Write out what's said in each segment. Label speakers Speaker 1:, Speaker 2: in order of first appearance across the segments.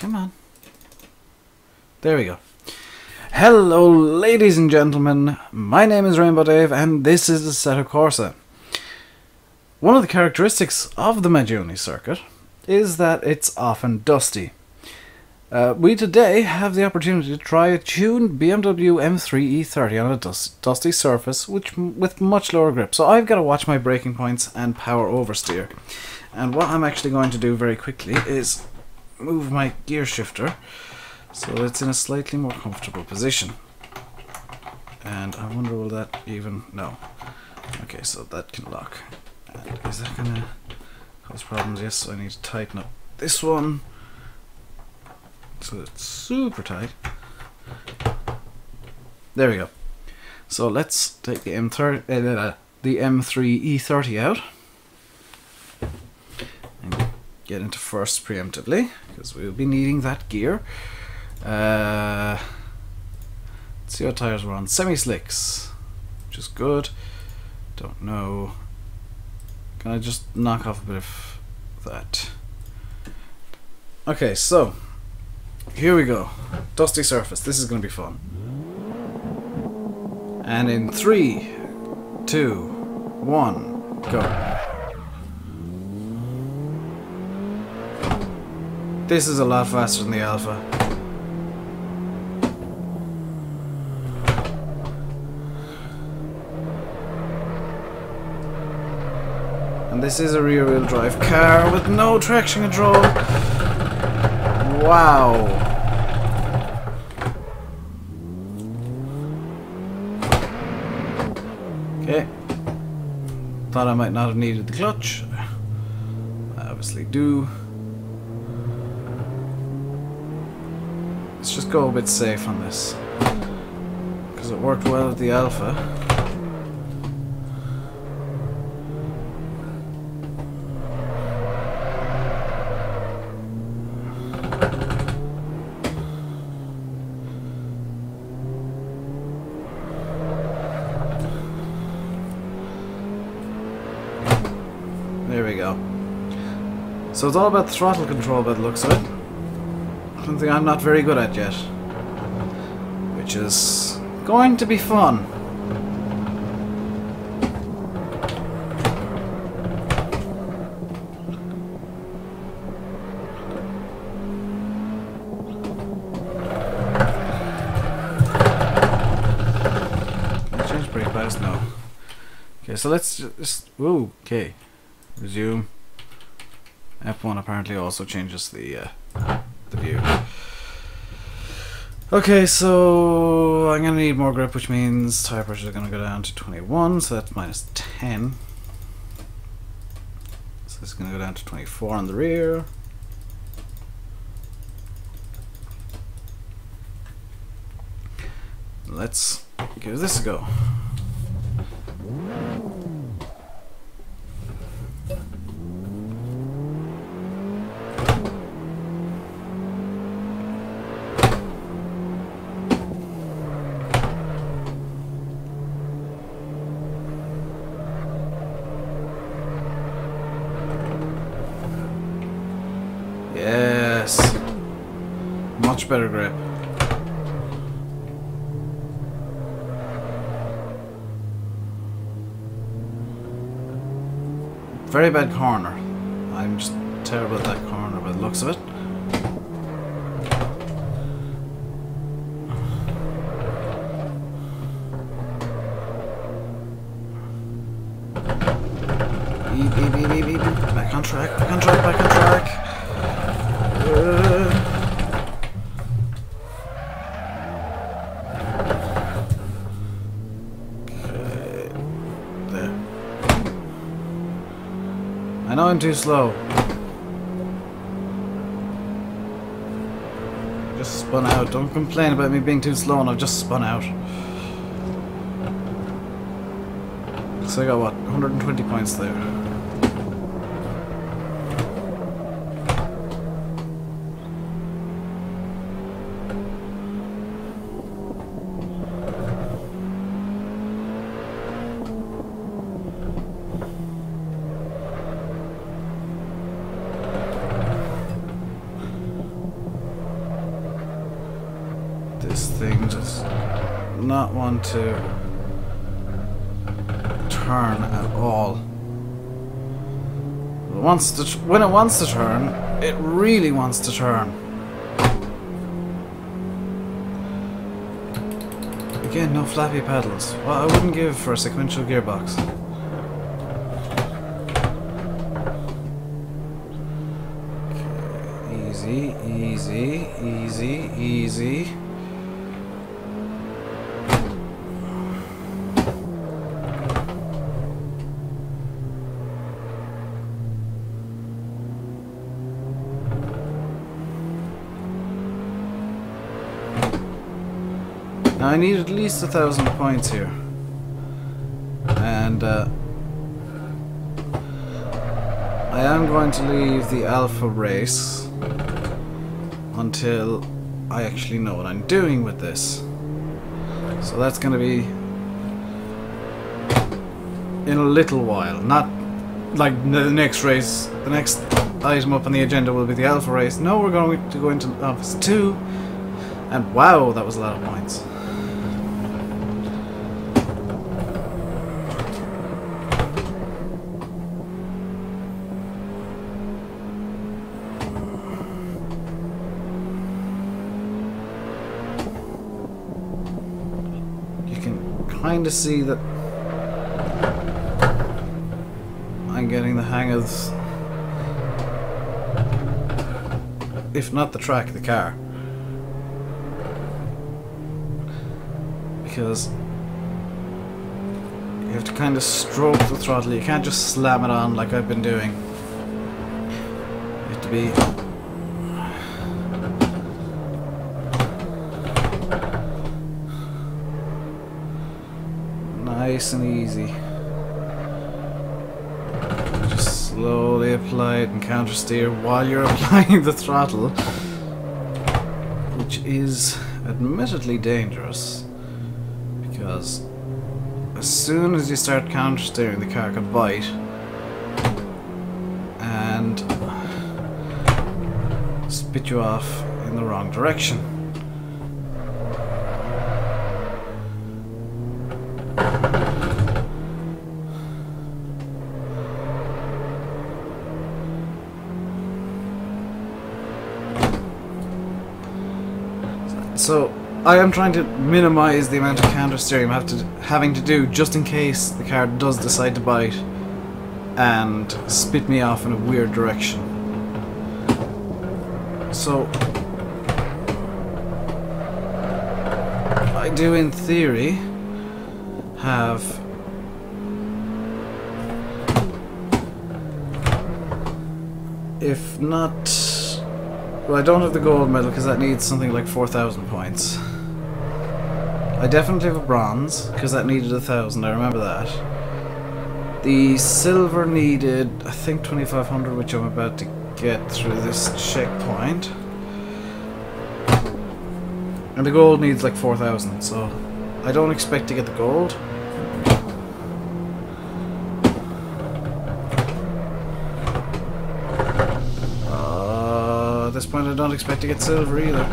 Speaker 1: Come on. There we go. Hello, ladies and gentlemen. My name is Rainbow Dave, and this is Assetto Corsa. One of the characteristics of the Magione circuit is that it's often dusty. We today have the opportunity to try a tuned BMW M3 E30 on a dusty surface with much lower grip. So I've got to watch my braking points and power oversteer. And what I'm actually going to do very quickly is move my gear shifter so it's in a slightly more comfortable position. And I wonder will that even... no. Okay, so that can lock. And is that going to cause problems? Yes, so I need to tighten up this one so it's super tight. There we go. So let's take the M3 E30 out and get into first preemptively, because we'll be needing that gear. Let's see what tires we're on. Semi-slicks, which is good. Don't know. Can I just knock off a bit of that? Okay, so here we go. Dusty surface. This is going to be fun. And in 3, 2, 1, go. This is a lot faster than the Alfa. And this is a rear-wheel drive car with no traction control. Wow. Okay. Thought I might not have needed the clutch. I obviously do. Let's just go a bit safe on this, because it worked well with the Alfa. There we go. So it's all about throttle control by the looks of it. Something I'm not very good at yet, which is going to be fun. Can I change brake bias? No. Okay, so let's just... Whoa, okay. Resume. F1 apparently also changes the view. Okay, so I'm going to need more grip, which means tire pressure is going to go down to 21, so that's minus 10. So this is going to go down to 24 on the rear. Let's give this a go. Yes, much better grip. Very bad corner. I'm just terrible at that corner by the looks of it. Beep. Back on track, back on track, back on track. Okay, there. I know I'm too slow. Just spun out. Don't complain about me being too slow, and I've just spun out. So I got what, 120 points there. This thing does not want to turn at all. It wants to when it wants to turn, it really wants to turn. Again, no flappy pedals. Well, I wouldn't give for a sequential gearbox. Okay, easy, easy, easy, easy. Now I need at least 1,000 points here, and I am going to leave the Alpha race until I actually know what I'm doing with this. So that's going to be in a little while, not like the next race. The next item up on the agenda will be the Alpha race. No, we're going to go into Alpha 2, and wow, that was a lot of points. Kind of see that I'm getting the hang of, if not the track, the car, because you have to kind of stroke the throttle. You can't just slam it on like I've been doing. You have to be nice and easy. Just slowly apply it and counter steer while you're applying the throttle, which is admittedly dangerous, because as soon as you start counter steering, the car can bite and spit you off in the wrong direction. So I am trying to minimize the amount of counter steering I'm having to do, just in case the car does decide to bite and spit me off in a weird direction. So I do, in theory, have if not, well, I don't have the gold medal because that needs something like 4,000 points. I definitely have a bronze because that needed 1,000, I remember that. The silver needed, I think, 2,500, which I'm about to get through this checkpoint. And the gold needs like 4,000, so I don't expect to get the gold. At this point I don't expect to get silver either.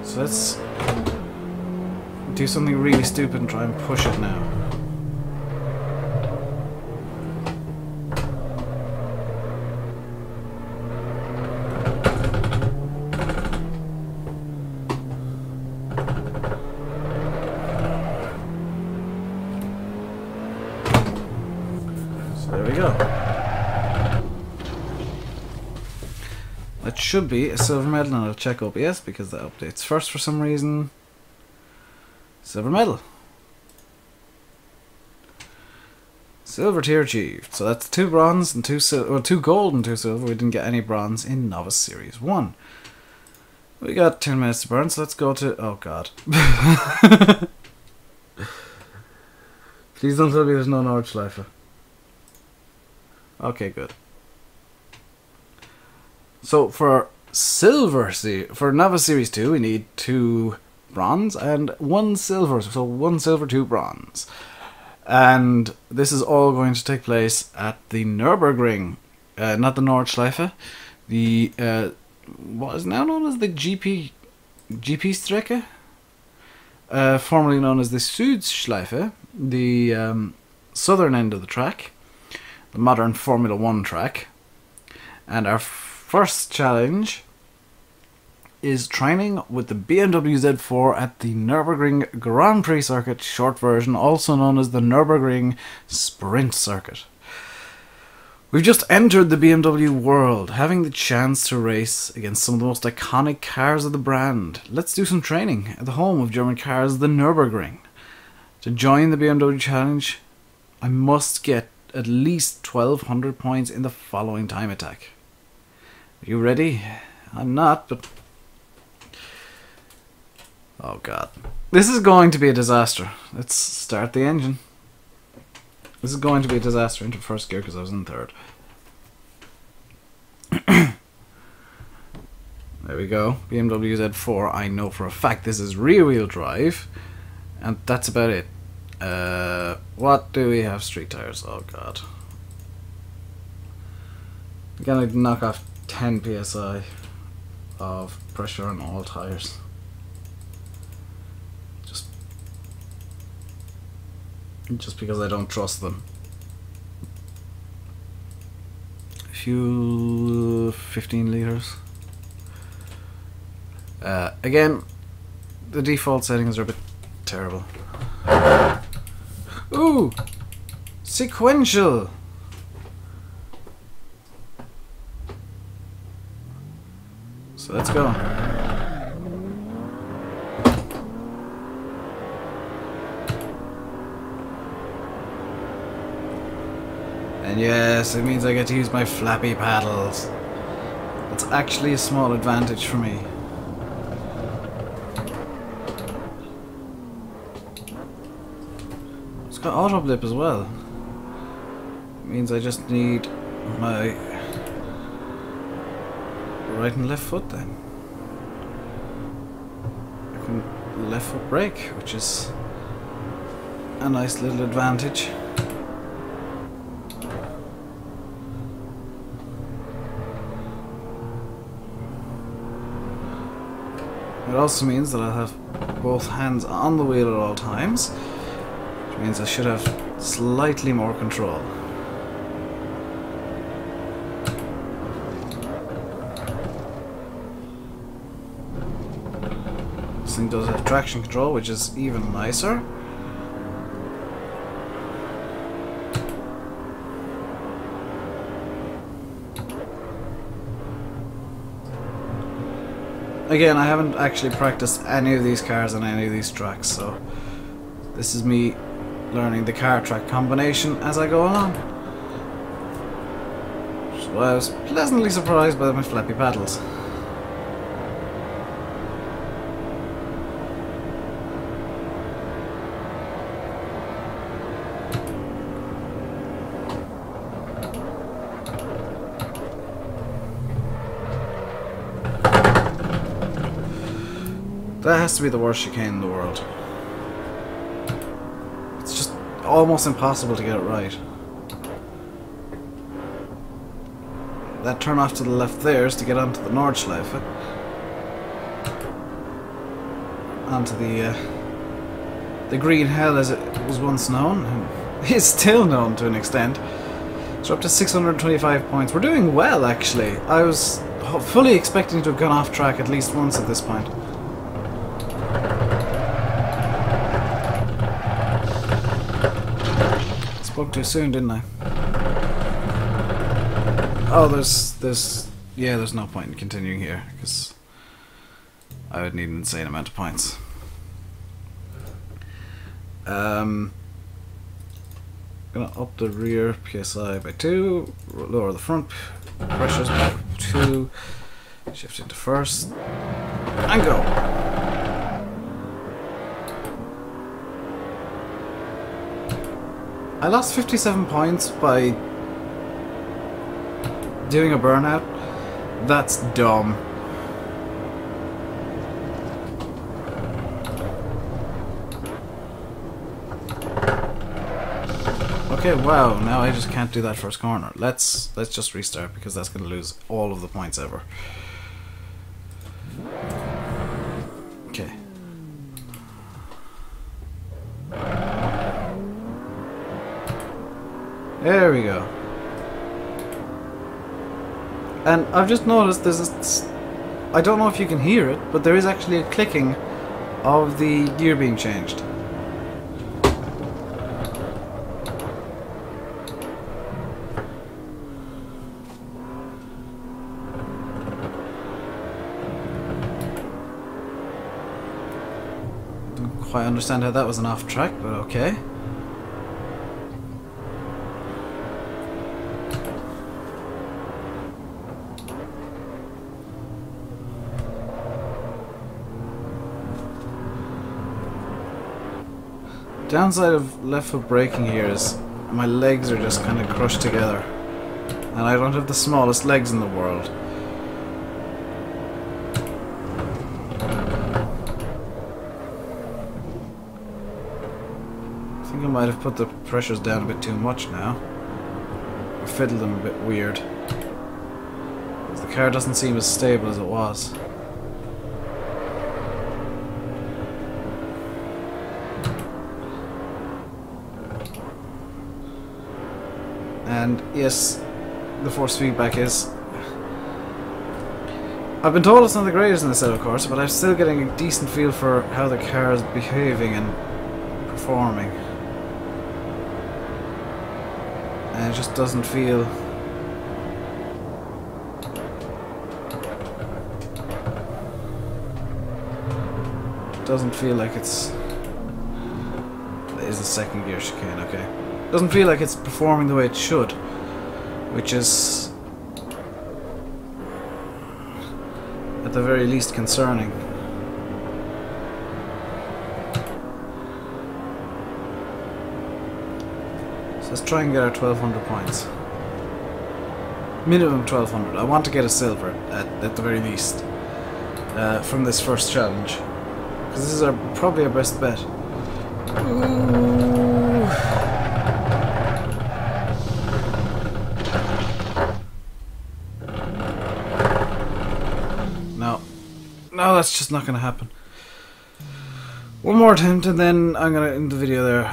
Speaker 1: So let's do something really stupid and try and push it now. So there we go. That should be a silver medal, and I'll check OBS because that updates first for some reason. Silver medal. Silver tier achieved. So that's 2 bronze and 2 gold and 2 silver. We didn't get any bronze in Novice Series 1. We got 10 minutes to burn, so let's go to... oh god. Please don't tell me there's no Nordschleife. Okay, good. So for for Novice Series 2, we need 2 bronze and 1 silver. So 1 silver, 2 bronze. And this is all going to take place at the Nürburgring, not the Nordschleife, the what is now known as the GP Strecke, formerly known as the Südschleife, the southern end of the track, the modern Formula 1 track. And our first challenge is training with the BMW Z4 at the Nürburgring Grand Prix circuit, short version, also known as the Nürburgring Sprint Circuit. We've just entered the BMW world, having the chance to race against some of the most iconic cars of the brand. Let's do some training at the home of German cars, the Nürburgring. To join the BMW challenge, I must get at least 1200 points in the following time attack. Are you ready? I'm not, but... oh god. This is going to be a disaster. Let's start the engine. This is going to be a disaster into first gear because I was in third. There we go. BMW Z4. I know for a fact this is rear-wheel drive. And that's about it. What do we have? Street tires. Oh god. I'm gonna knock off 10 psi of pressure on all tires. Just because I don't trust them. Fuel 15 liters. Again, the default settings are a bit terrible. Ooh! Sequential! So let's go. And yes, it means I get to use my flappy paddles. That's actually a small advantage for me. It's got auto blip as well. It means I just need my right and left foot then. I can left foot brake, which is a nice little advantage. It also means that I'll have both hands on the wheel at all times, which means I should have slightly more control. This thing does have traction control, which is even nicer. Again, I haven't actually practiced any of these cars on any of these tracks, so this is me learning the car track combination as I go along. So I was pleasantly surprised by my flappy paddles. That has to be the worst chicane in the world. It's just almost impossible to get it right. That turn off to the left there is to get onto the Nordschleife. Onto the green hell as it was once known. And is still known to an extent. So up to 625 points. We're doing well, actually. I was fully expecting to have gone off track at least once at this point. Spoke too soon, didn't I? Oh, there's no point in continuing here because I would need an insane amount of points. Gonna up the rear PSI by 2, lower the front pressures by 2, shift into first, and go. I lost 57 points by doing a burnout, that's dumb. Okay, wow, now I just can't do that first corner. Let's just restart, because that's going to lose all of the points ever. Okay. There we go. And I've just noticed there's this, I don't know if you can hear it, but there is actually a clicking of the gear being changed. Don't quite understand how that was an off track, but okay. Downside of left foot braking here is my legs are just kind of crushed together, and I don't have the smallest legs in the world. I think I might have put the pressures down a bit too much now, or fiddled them a bit weird, because the car doesn't seem as stable as it was. And yes, the force feedback is... I've been told it's not the greatest in the Assetto Corsa, but I'm still getting a decent feel for how the car is behaving and performing. And it just doesn't feel... Doesn't feel like it's... That is the second gear chicane, okay. Doesn't feel like it's performing the way it should, which is at the very least concerning. So let's try and get our 1200 points. Minimum 1200. I want to get a silver at the very least from this first challenge, because this is probably our best bet. Ooh. No, that's just not going to happen. One more attempt and then I'm going to end the video there.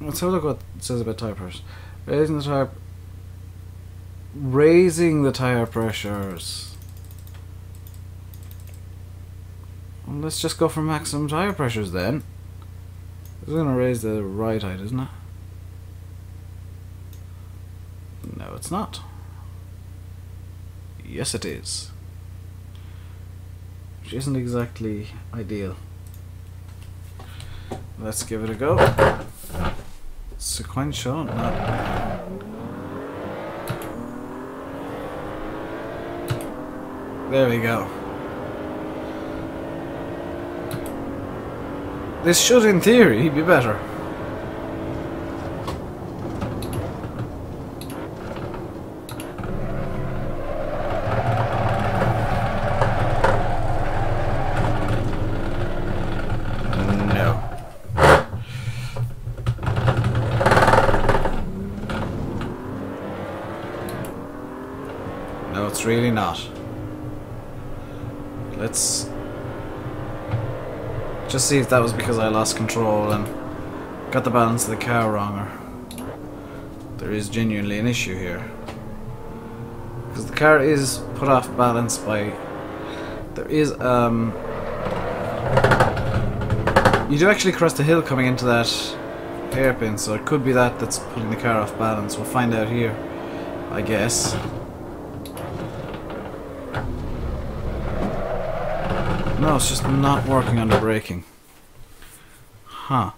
Speaker 1: Let's have a look what it says about tire pressures. Raising the tire pressures. Well, let's just go for maximum tire pressures then. It's going to raise the ride height, isn't it? No, it's not. Yes, it is. Which isn't exactly ideal. Let's give it a go. Sequential, no. There we go. This should, in theory, be better. No, it's really not. Let's just see if that was because I lost control and got the balance of the car wrong, or there is genuinely an issue here. Because the car is put off balance by... There is, you do actually cross the hill coming into that hairpin, so it could be that that's putting the car off balance. We'll find out here, I guess. No, it's just not working under braking. Huh.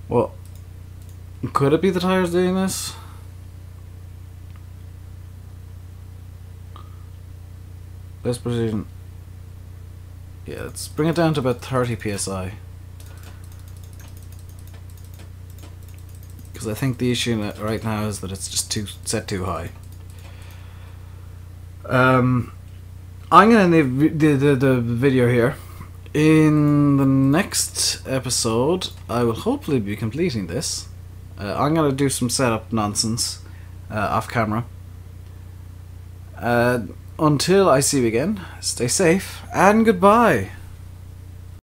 Speaker 1: Well, could it be the tires doing this? Best precision. Yeah, let's bring it down to about 30 psi. because I think the issue right now is that it's just set too high. I'm gonna leave the video here. In the next episode, I will hopefully be completing this. I'm gonna do some setup nonsense off camera. Until I see you again, stay safe and goodbye.